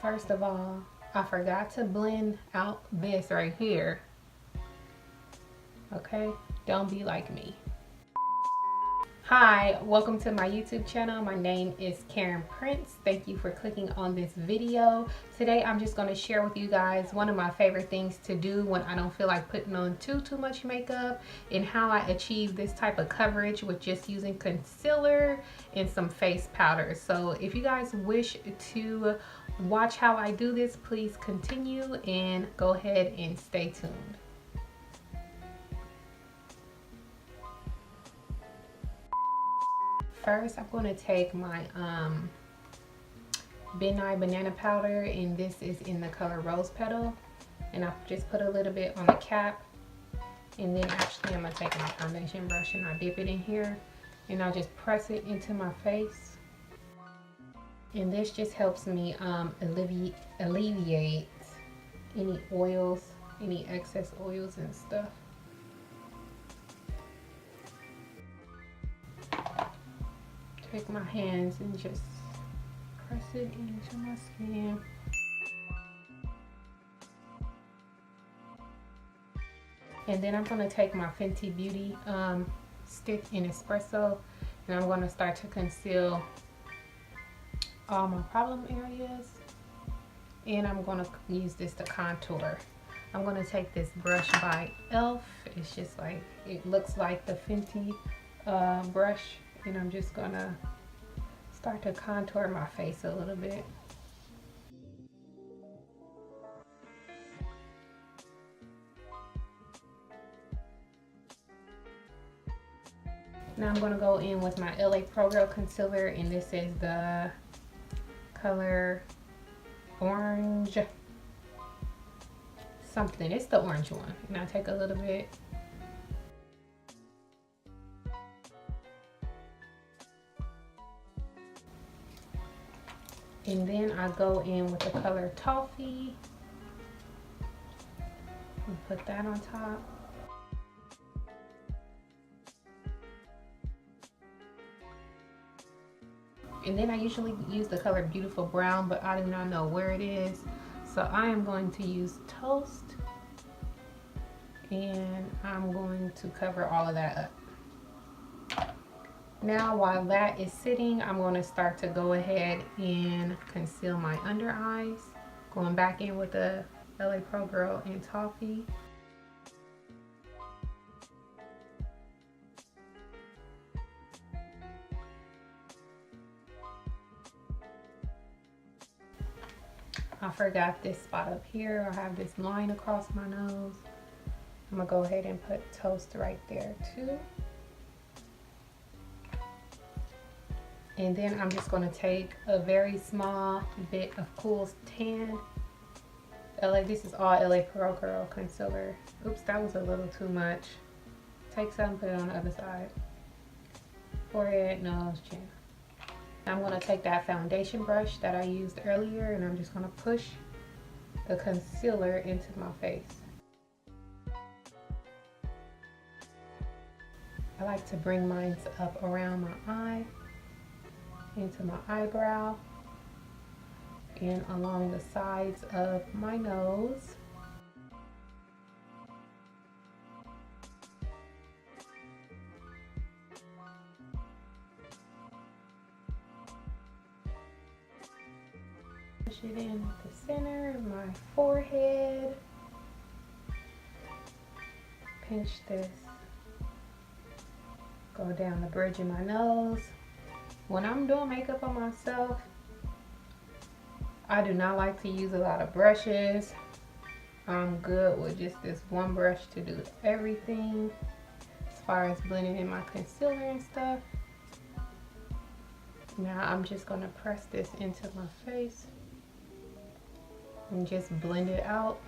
First of all, I forgot to blend out this right here. Okay, don't be like me. Hi, welcome to my YouTube channel. My name is Karen Prince. Thank you for clicking on this video. Today I'm just going to share with you guys one of my favorite things to do when I don't feel like putting on too much makeup, and how I achieve this type of coverage with just using concealer and some face powder. So if you guys wish to watch how I do this, please continue and go ahead and stay tuned. First, I'm going to take my Ben Nye banana powder, and this is in the color Rose Petal, and I just put a little bit on the cap, and then actually I'm going to take my foundation brush and I dip it in here, and I'll just press it into my face, and this just helps me alleviate any oils, any excess oils and stuff. Take my hands and just press it into my skin. And then I'm going to take my Fenty Beauty stick in espresso, and I'm going to start to conceal all my problem areas, and I'm going to use this to contour. I'm going to take this brush by e.l.f. It's just like, it looks like the Fenty brush, and I'm just going to start to contour my face a little bit. Now I'm going to go in with my LA Pro Girl concealer, and this is the color orange something. It's the orange one, and I take a little bit. And then I go in with the color Toffee and put that on top. And then I usually use the color Beautiful Brown, but I do not know where it is. So I am going to use Toast, and I'm going to cover all of that up. Now while that is sitting, I'm going to start to go ahead and conceal my under eyes, going back in with the LA Pro Girl and Toffee. I forgot this spot up here. I have this line across my nose. I'm gonna go ahead and put Toast right there too. And then I'm just gonna take a very small bit of Cool Tan. This is all LA Pro Girl concealer. Oops, that was a little too much. Take some, put it on the other side. Forehead, nose, chin. I'm going to take that foundation brush that I used earlier, and I'm just going to push the concealer into my face. I like to bring mine up around my eye, into my eyebrow, and along the sides of my nose. Push it in the center of my forehead. Pinch this. Go down the bridge of my nose. When I'm doing makeup on myself, I do not like to use a lot of brushes. I'm good with just this one brush to do everything as far as blending in my concealer and stuff. Now I'm just going to press this into my face and just blend it out.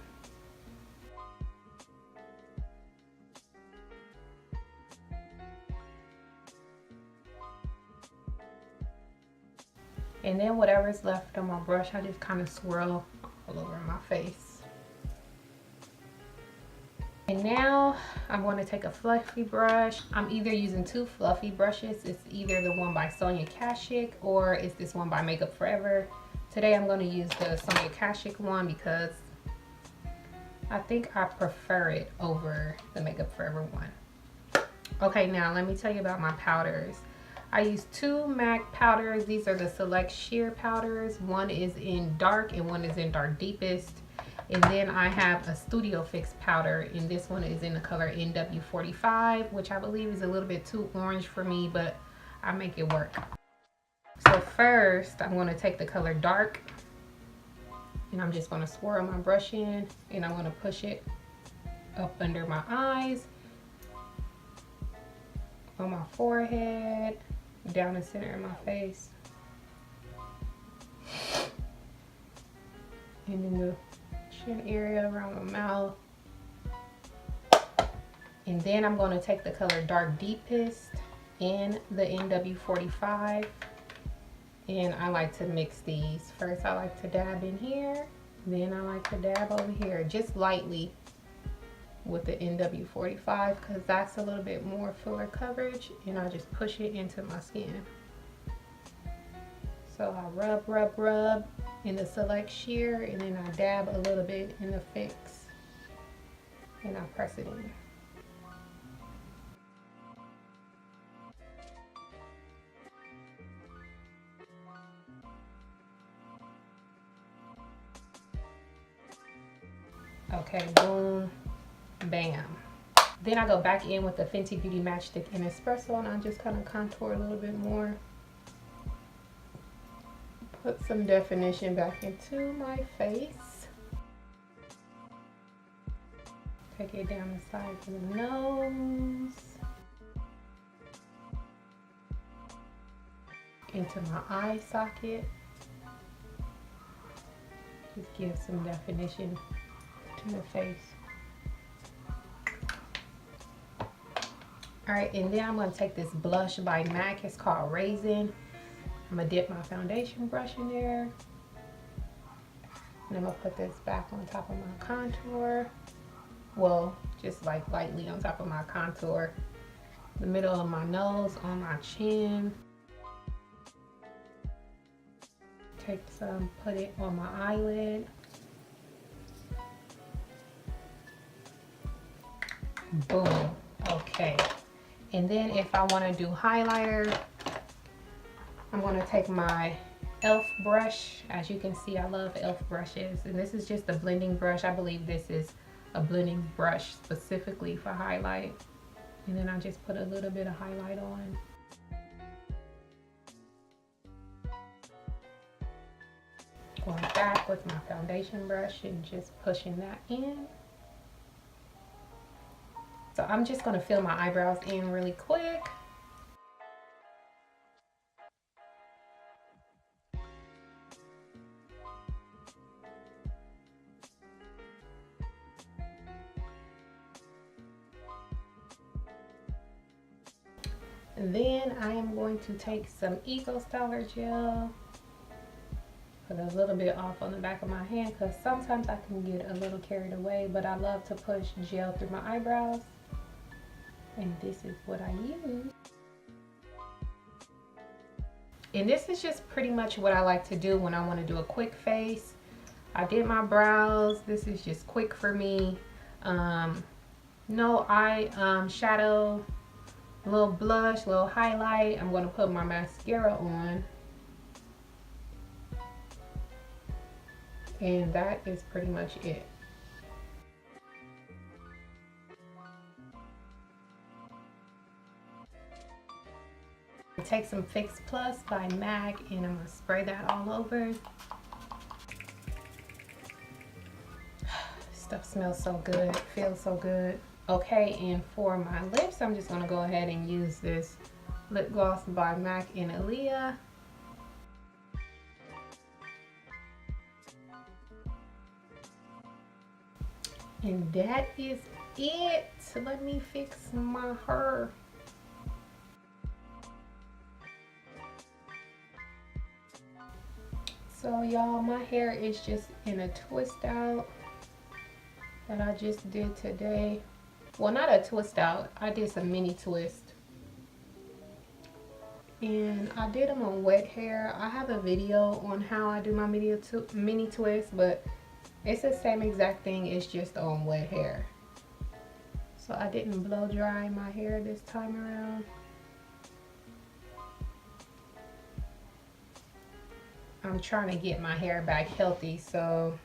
And then whatever's left on my brush, I just kind of swirl all over my face. And now I'm going to take a fluffy brush. I'm either using two fluffy brushes. It's either the one by Sonia Kashuk or it's this one by Makeup Forever. Today I'm going to use the Sonia Kashuk one because I think I prefer it over the Makeup Forever one. Okay, now let me tell you about my powders. I use 2 MAC powders. These are the Select Sheer powders. One is in dark and one is in dark deepest. And then I have a Studio Fix powder, and this one is in the color NW45, which I believe is a little bit too orange for me, but I make it work. So first, I'm going to take the color Dark, and I'm just going to swirl my brush in, and I'm going to push it up under my eyes, on my forehead, down the center of my face, and in the chin area around my mouth. And then I'm going to take the color Dark Deepest in the NW45, and I like to mix these. First I like to dab in here, then I like to dab over here just lightly with the NW45 because that's a little bit more fuller coverage, and I just push it into my skin. So I rub in the Select Sheer, and then I dab a little bit in the Fix, and I press it in. Okay, boom, bam. Then I go back in with the Fenty Beauty Matchstick in Espresso, and I just kind of contour a little bit more. Put some definition back into my face. Take it down the sides of the nose. Into my eye socket. Just give some definition to the face. Alright, and then I'm going to take this blush by MAC. It's called Raisin. I'm going to dip my foundation brush in there. And I'm going to put this back on top of my contour. Well, just like lightly on top of my contour. The middle of my nose, on my chin. Take some, put it on my eyelid. Boom. Okay. And then if I want to do highlighter, I'm going to take my e.l.f. brush. As you can see, I love e.l.f. brushes. And this is just a blending brush. I believe this is a blending brush specifically for highlight. And then I just put a little bit of highlight on. Going back with my foundation brush and just pushing that in. So I'm just going to fill my eyebrows in really quick. Then I am going to take some Eco Styler gel. Put a little bit off on the back of my hand because sometimes I can get a little carried away, but I love to push gel through my eyebrows. And this is what I use. And this is just pretty much what I like to do when I want to do a quick face. I did my brows. This is just quick for me. No eye shadow, a little blush, a little highlight. I'm going to put my mascara on. And that is pretty much it. Take some Fix Plus by MAC, and I'm going to spray that all over. Stuff smells so good, feels so good. Okay, and for my lips, I'm just going to go ahead and use this lip gloss by MAC in Aaliyah. And that is it. Let me fix my hair. So y'all, my hair is just in a twist out that I just did today. Well, not a twist out. I did some mini twist. And I did them on wet hair. I have a video on how I do my mini twist, but it's the same exact thing, it's just on wet hair. So I didn't blow dry my hair this time around. I'm trying to get my hair back healthy, so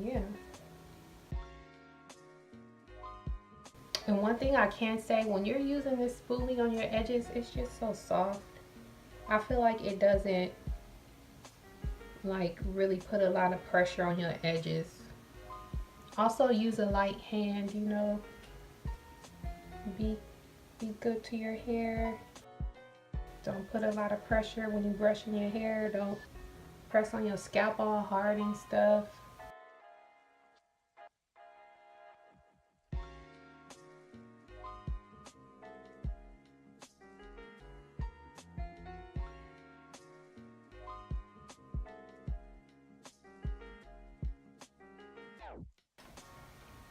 yeah. And one thing I can say, when you're using this spoolie on your edges, it's just so soft. I feel like it doesn't like really put a lot of pressure on your edges. Also use a light hand, you know. Be good to your hair. Don't put a lot of pressure when you're brushing your hair. Don't press on your scalp all hard and stuff.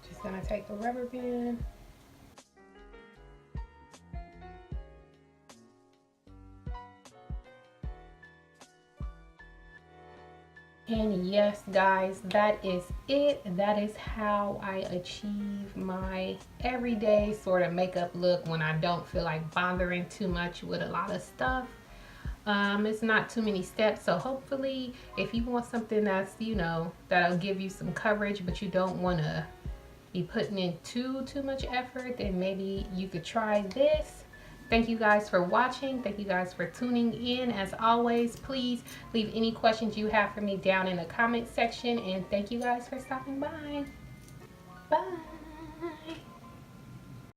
Just gonna take the rubber band. And yes, guys, that is it. That is how I achieve my everyday sort of makeup look when I don't feel like bothering too much with a lot of stuff. It's not too many steps, so hopefully if you want something that's, you know, that'll give you some coverage, but you don't want to be putting in too much effort, then maybe you could try this. Thank you guys for watching. Thank you guys for tuning in. As always, please leave any questions you have for me down in the comment section, and thank you guys for stopping by. Bye.